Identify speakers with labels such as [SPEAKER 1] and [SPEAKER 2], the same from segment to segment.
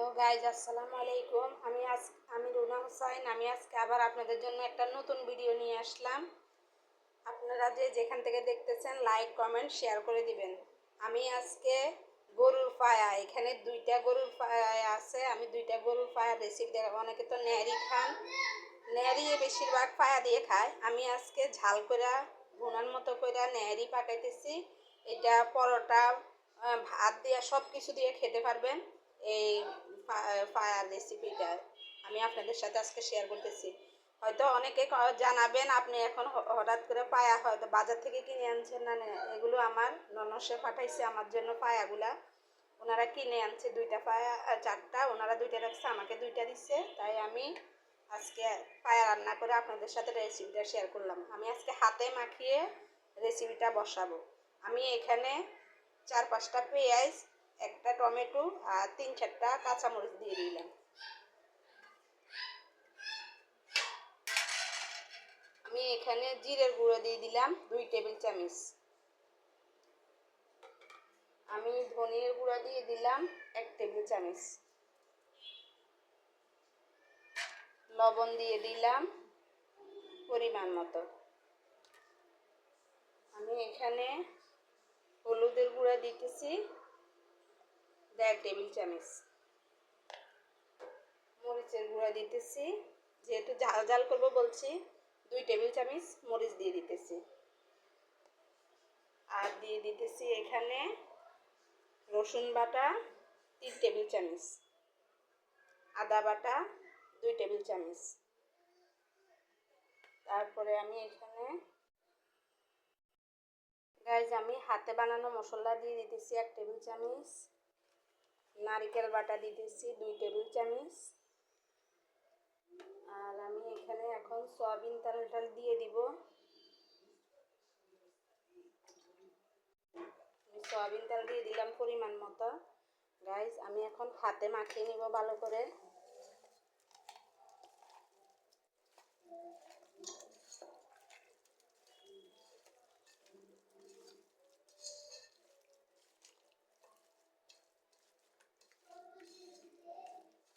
[SPEAKER 1] Hello guys, আসসালামু আলাইকুম। আমি রুনা হোসাইন। আমি আজকে আবার আপনাদের জন্য একটা নতুন ভিডিও নিয়ে আসলাম। আপনারা যেখান থেকে দেখতেছেন লাইক কমেন্ট শেয়ার করে দিবেন। আমি আজকে গরুর পায়া, এখানে দুইটা গরুর পায়া আছে। আমি দুইটা গরুর পায়ার রেসিপি দেখাবো। অনেকে তো নেহারি খান, নেহারি বেশিরভাগ পায়া দিয়ে খায়। আমি আজকে ঝাল করে ভুনার মতো করে নেহারি পাকাইতেছি। এটা পরোটা, ভাত দিয়ে সব কিছু দিয়ে খেতে পারবেন। এই পায়ার রেসিপিটা আমি আপনাদের সাথে আজকে শেয়ার করতেছি। হয়তো অনেকে জানাবেন আপনি এখন হঠাৎ করে পায়া হয়তো বাজার থেকে কিনে আনছেন না। এগুলো আমার ননসে পাঠাইছে আমার জন্য পায়াগুলা। ওনারা কিনে আনছে দুইটা পায়া, চারটা, ওনারা দুইটা রাখছে, আমাকে দুইটা দিচ্ছে। তাই আমি আজকে পায়া রান্না করে আপনাদের সাথে রেসিপিটা শেয়ার করলাম। আমি আজকে হাতে মাখিয়ে রেসিপিটা বসাবো। আমি এখানে 4-5টা পেঁয়াজ, একটা টমেটো আর 3-4টা কাঁচামরিচ দিয়ে দিলাম। আমি এখানে জিরের গুঁড়ো দিয়ে দিলাম 2 টেবিল চামচ। আমি ধনিয়ার গুঁড়া দিয়ে দিলাম 1 টেবিল চামচ। লবণ দিয়ে দিলাম পরিমাণ মতো। আমি এখানে হলুদের গুঁড়া দিতেছি 1.5 টেবিল চামচ। মরিচের গুঁড়া দিতেছি, যেহেতু ঝাল ঝাল করবো বলছি, 2 টেবিল চামচ মরিচ দিয়ে দিতেছি। আর দিয়ে দিতেছি এখানে রসুন বাটা 3 টেবিল চামচ, আদা বাটা 2 টেবিল চামচ। তারপরে আমি এখানে গাইজ আমি হাতে বানানো মশলা দিয়ে দিতেছি 1 টেবিল চামচ, নারকেল বাটা দিতেছি 2 টেবিল চামচ। আর আমি এখানে এখন সয়াবিন তেলটা দিয়ে দিব। সয়াবিন তেল দিয়ে দিলাম পরিমাণ মতো। গাইজ আমি এখন হাতে মাখিয়ে নিব ভালো করে।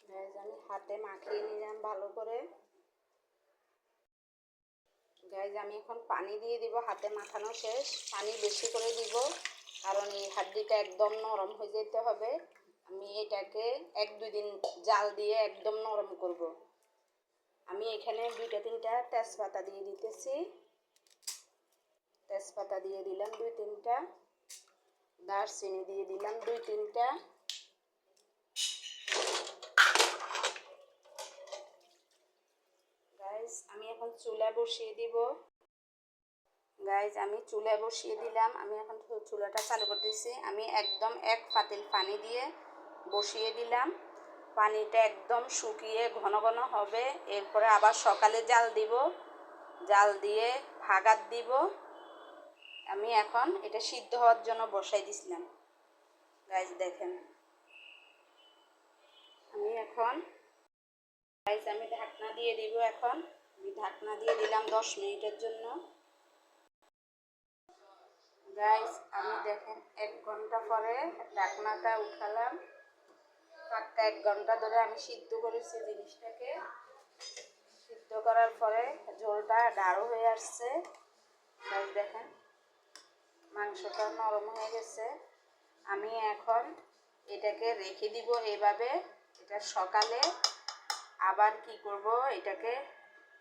[SPEAKER 1] গাইজ আমি হাতে মাখিয়ে নিলাম ভালো করে। গাইজ আমি এখন পানি দিয়ে দিব। হাতে মাখানো শেষ, পানি বেশি করে দিব, কারণ এই হাড্ডিটা একদম নরম হয়ে যেতে হবে। আমি এটাকে 1-2 দিন জাল দিয়ে একদম নরম করব। আমি এখানে 2-3টা তেজপাতা দিয়ে দিতেছি। তেজপাতা দিয়ে দিলাম 2-3টা, দারচিনি দিয়ে দিলাম 2-3টা। গাইজ আমি এখন চুলা বসিয়ে দিব। গাইজ আমি চুলায় বসিয়ে দিলাম। আমি এখন চুলাটা চালু করতেছি। আমি একদম 1 পাতিল পানি দিয়ে বসিয়ে দিলাম। পানিটা একদম শুকিয়ে ঘন ঘন হবে। এরপরে আবার সকালে জাল দিব, জাল দিয়ে ভাগাত দিব। আমি এখন এটা সিদ্ধ হওয়ার জন্য বসাই দিছিলাম। গাইজ দেখেন আমি এখন গাইজ আমি ঢাকনা দিয়ে দিব। এখন আমি ঢাকনা দিয়ে দিলাম 10 মিনিটের জন্য। গাইজ আমি দেখেন 1 ঘন্টা পরে ঢাকনাটা উঠালাম। 1 ঘন্টা ধরে আমি সিদ্ধ করেছি জিনিসটাকে। সিদ্ধ করার পরে ঝোলটা গাঢ় হয়ে আসছে। গাইজ দেখেন মাংসটা নরম হয়ে গেছে। আমি এখন এটাকে রেখে দিব এইভাবে। এটা সকালে আবার কি করব, এটাকে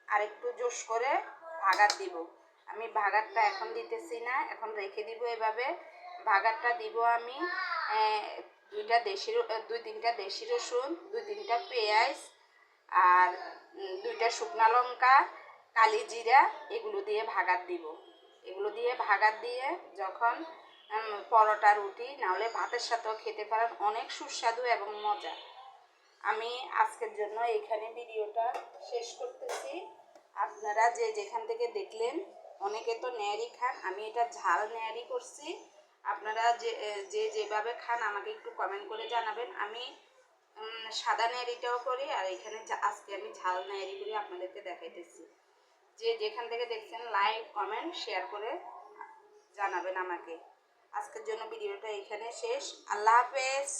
[SPEAKER 1] আরেকটু জোশ করে ভাগাত দিব। আমি ভাগাতটা এখন দিতেছি না, এখন রেখে দিব এভাবে। ভাগাতটা দিব আমি 2-3টা দেশি রসুন, 2-3টা পেঁয়াজ আর 2টা শুকনা লঙ্কা, কালি জিরা, এগুলো দিয়ে ভাগাত দিব। এগুলো দিয়ে ভাগাত দিয়ে যখন পরোটা, রুটি নাহলে ভাতের সাথেও খেতে পারেন, অনেক সুস্বাদু এবং মজা। আমি আজকের জন্য এখানে ভিডিওটা শেষ করতেছি। আপনারা যেখান থেকে দেখলেন, অনেকে তো নেহারি খান, আমি এটা ঝাল নেহারি করছি। আপনারা যেভাবে খান আমাকে একটু কমেন্ট করে জানাবেন। আমি সাদা নেহারিটাও করি, আর এখানে আজকে আমি ঝাল নেহারি করে আপনাদেরকে দেখাইতেছি। যেখান থেকে দেখছেন লাইক কমেন্ট শেয়ার করে জানাবেন আমাকে। আজকের জন্য ভিডিওটা এখানে শেষ। আল্লাহ হাফেজ।